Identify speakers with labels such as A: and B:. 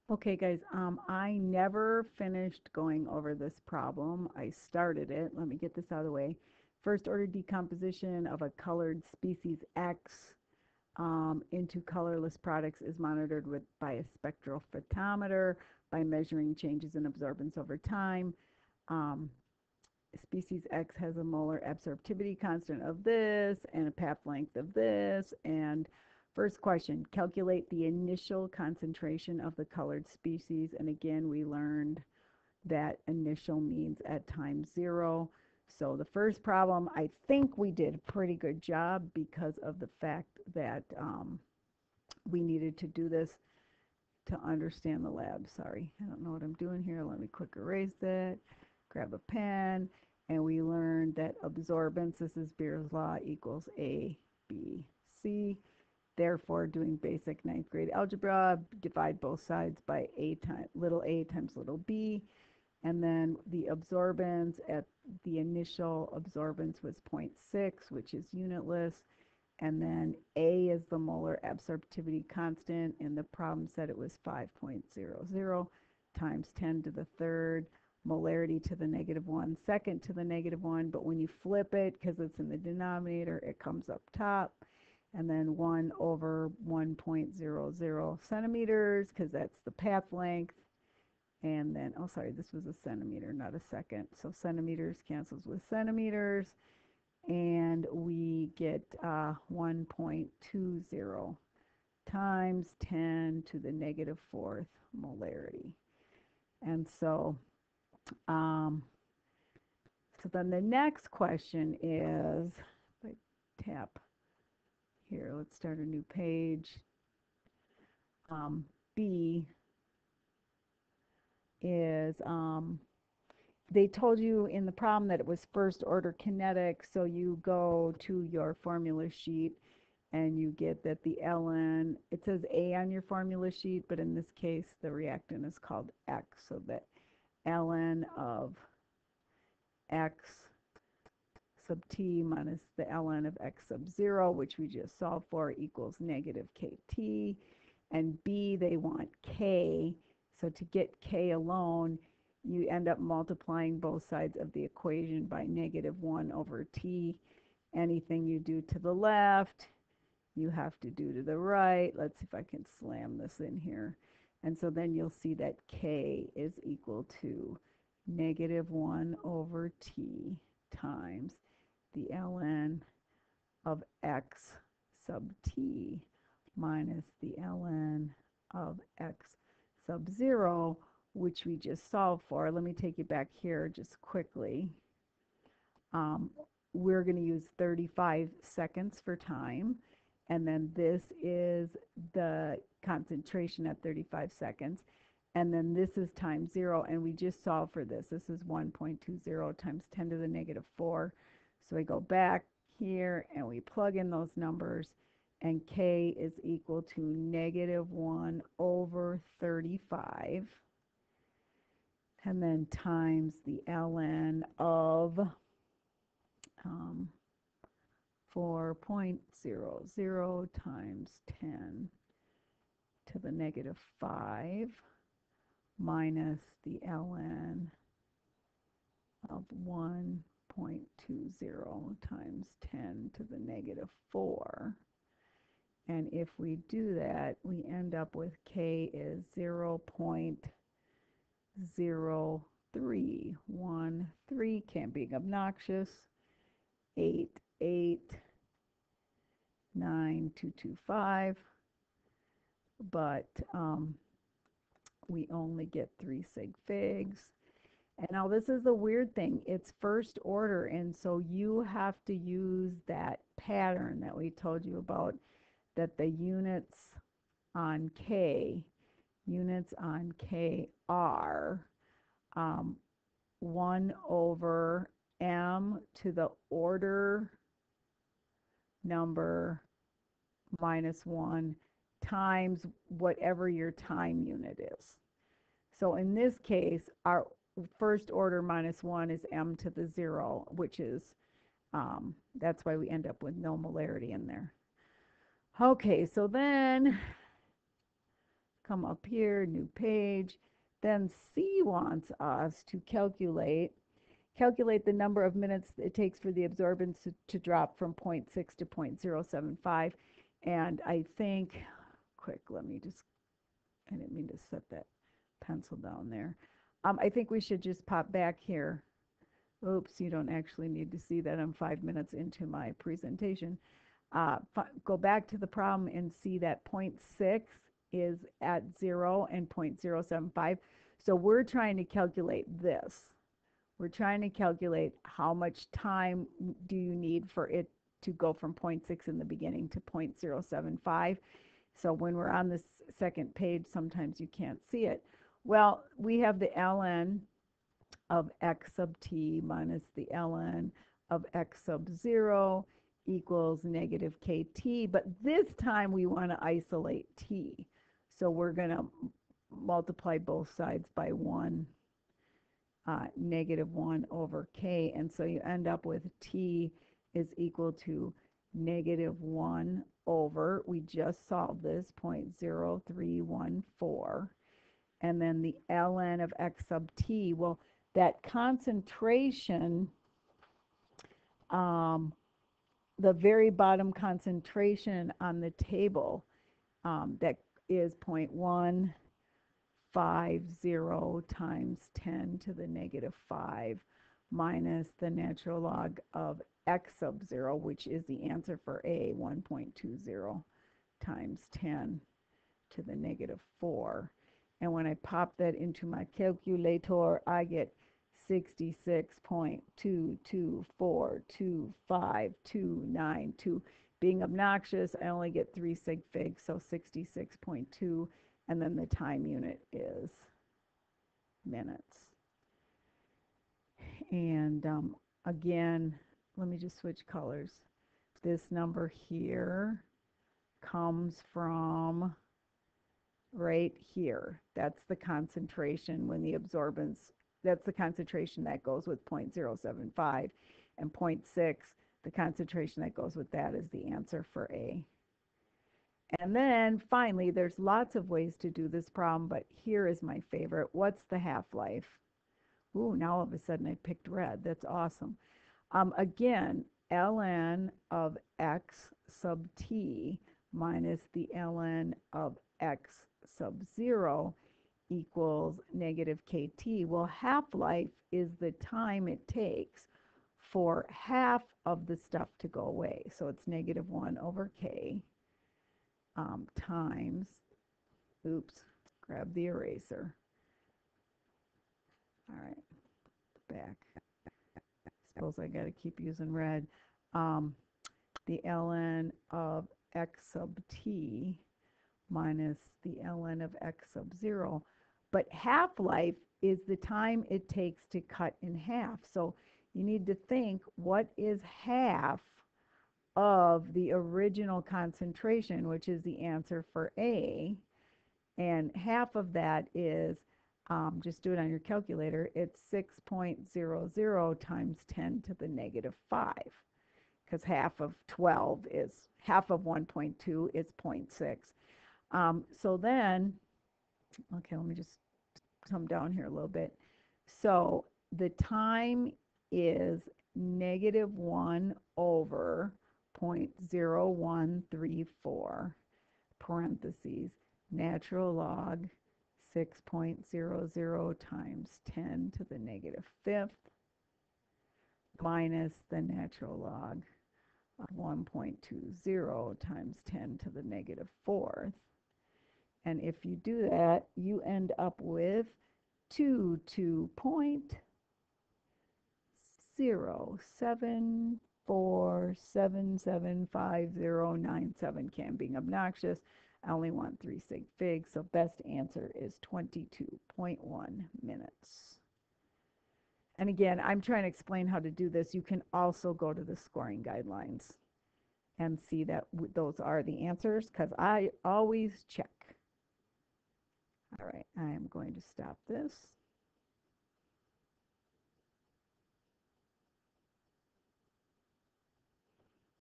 A: Okay, guys, I never finished going over this problem. I started it. Let me get this out of the way. First order decomposition of a colored species X into colorless products is monitored by a spectrophotometer by measuring changes in absorbance over time. Um, Species X has a molar absorptivity constant of this and a path length of this. And first question, calculate the initial concentration of the colored species. And again, we learned that initial means at time zero. So the first problem, I think we did a pretty good job because of the fact that we needed to do this to understand the lab. Sorry, I don't know what I'm doing here. Let me quick erase that, grab a pen, and we learned that absorbance, this is Beer's law, equals A, B, C. Therefore, doing basic ninth grade algebra, divide both sides by little a times little b, and then the absorbance at the initial absorbance was 0.6, which is unitless. And then A is the molar absorptivity constant, and the problem said it was 5.00 times 10 to the third, molarity to the negative 1, second to the negative 1. But when you flip it, because it's in the denominator, it comes up top. And then 1 over 1.00 centimeters, because that's the path length. And then, oh, sorry, this was a centimeter, not a second. So centimeters cancels with centimeters, and we get 1.20 times 10 to the negative fourth molarity. And um, so then the next question is, if I tap here, let's start a new page. B is, they told you in the problem that it was first order kinetic, so you go to your formula sheet and you get that the ln, it says A on your formula sheet, but in this case, the reactant is called X, so that ln of X sub t minus the ln of X sub 0, which we just solved for, equals negative kt. And B, they want K, so to get K alone, you end up multiplying both sides of the equation by negative 1 over t. Anything you do to the left, you have to do to the right. Let's see if I can slam this in here. And so then you'll see that K is equal to negative 1 over t times the ln of X sub t minus the ln of X sub 0, which we just solved for. Let me take you back here just quickly. We're going to use 35 seconds for time. And then this is the concentration at 35 seconds. And then this is time 0. And we just solved for this. This is 1.20 times 10 to the negative 4. So we go back here and we plug in those numbers. And K is equal to negative 1 over 35. And then times the ln of 4.00 times 10 to the negative 5 minus the ln of 1.20 times 10 to the negative 4. And if we do that, we end up with K is 0.0313, can't be obnoxious, 889,225, but we only get 3 sig figs. And now this is the weird thing. It's first order, and so you have to use that pattern that we told you about, that the units on K are 1 over m to the order number minus 1 times whatever your time unit is. So in this case, our first order minus 1 is m to the 0, which is, that's why we end up with no molarity in there. Okay, so then come up here, new page. Then C wants us to calculate the number of minutes it takes for the absorbance to drop from 0.6 to 0.075. And I think, quick, let me just, I didn't mean to set that pencil down there. I think we should just pop back here. Oops, you don't actually need to see that. I'm 5 minutes into my presentation. Go back to the problem and see that 0.6 is at 0 and 0.075. So we're trying to calculate this. We're trying to calculate how much time do you need for it to go from 0.6 in the beginning to 0.075. So when we're on this second page, sometimes you can't see it. Well, we have the ln of x sub t minus the ln of x sub 0 equals negative kt, but this time we want to isolate t. So we're going to multiply both sides by 1, negative 1 over k, and so you end up with t is equal to negative 1 over, we just solved this, 0.0314, and then the ln of x sub t, well, that concentration, the very bottom concentration on the table, that is 0.150 times 10 to the negative 5 minus the natural log of x sub 0, which is the answer for A, 1.20 times 10 to the negative 4. And when I pop that into my calculator, I get 66.22425292. Being obnoxious, I only get 3 sig figs, so 66.2, and then the time unit is minutes. And again, let me just switch colors. This number here comes from right here. That's the concentration when the absorbance, that's the concentration that goes with 0.075, and 0.6, the concentration that goes with that is the answer for A. And then finally, there's lots of ways to do this problem, but here is my favorite. What's the half-life? Ooh, now all of a sudden I picked red. That's awesome. Again, ln of x sub t minus the ln of x sub 0 equals negative kt. Well, half-life is the time it takes for half of the stuff to go away. So it's negative 1 over k times, oops, grab the eraser. All right, back. Suppose I got to keep using red. The ln of x sub t minus the ln of x sub 0. But half-life is the time it takes to cut in half. So you need to think, what is half of the original concentration, which is the answer for A? And half of that is, just do it on your calculator, it's 6.00 times 10 to the negative 5, because half of 12 is, half of 1.2 is 0.6. So then, okay, let me just come down here a little bit. So the time is negative 1 over 0.0134, parentheses, natural log 6.00 times 10 to the negative 5th minus the natural log of 1.20 times 10 to the negative 4th. And if you do that, you end up with 22.074775097. Can being obnoxious. I only want 3 sig figs, so best answer is 22.1 minutes. And again, I'm trying to explain how to do this. You can also go to the scoring guidelines and see that those are the answers, because I always check. All right, I am going to stop this.